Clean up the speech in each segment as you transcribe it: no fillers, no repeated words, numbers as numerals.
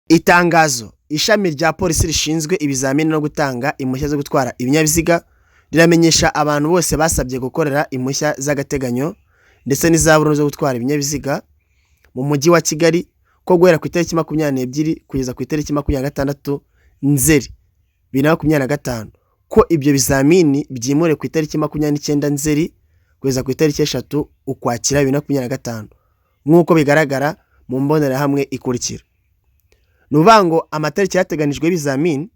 Itangazo ishami rya polisi rishinzwe ibizamini no gutanga impushya zo gutwara ibinyabiziga riramenyesha abantu bose basabye gukorera impushya z'agateganyo ndetse n'izaburo zo gutwara ibinyabiziga mu mujyi wa Kigali ko guhera ku itariki 22 kugeza ku itariki 26 Nzeri 2025 ko ibyo bizamini byimure ku itariki 29 Nzeri kugeza ku itariki 3 Ukwakira 2025 nk'uko bigaragara mu mbonerahamwe ikurikira. Nubango amatariki yateganijwe y'ibizamini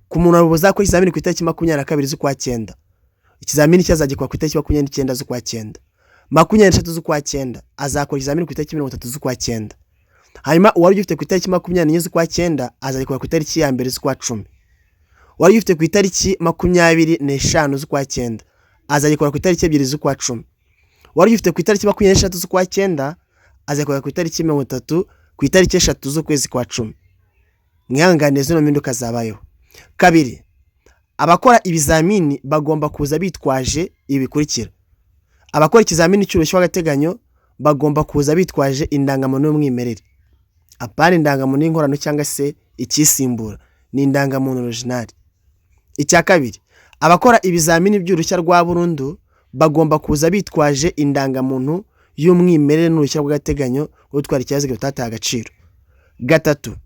ku muntu uzakora ikizamini ku itariki 22 z'Ukwakenda. Ikizamini cyazagikwa ku itariki 29 z'Ukwakenda. 23 z'Ukwakenda azakora ikizamini ku itariki 30 z'Ukwakenda. Hanyuma uwari ufite ku itariki 24 z'Ukwakenda azagikora ku itariki ya 2 z'Ukwacumi. Wari ufite ku itariki 25 z'Ukwakenda azagikora ku itariki 2 z'Ukwacumi. Wari ufite ku itariki 23 z'Ukwakenda azakora ku itariki 30 ku itariki 3 z'ukwezi kwa 10. Mwihangane zino mpinduka zabayeho. Kabiri, abakora ibizamini bagomba kuza bitwaje ibikurikira. Abakora ikizamini cy'uruhushya w'agateganyo bagomba kuza bitwaje indangamuntu y'umwimerere. Apana indangamuntu y'inkorano cyangwa se ikisimbura, ni indangamuntu original. Icya kabiri, abakora ibizamini by'uruhushya rwa burundu bagomba kuza bitwaje indangamuntu y'umwimerere n'uruhushya rw'agateganyo rwo gutwara ikinyabiziga rutataye agaciro. Gatatu,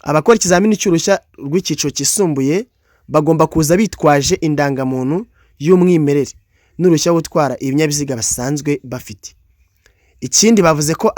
abakora ikizamini cy'uruhushya rw'icyiciro kisumbuye bagomba kuza bitwaje indangamuntu y'umwimerere n'uruhushya rwo gutwara ibinyabiziga basanzwe bafite. Ikindi bavuze ko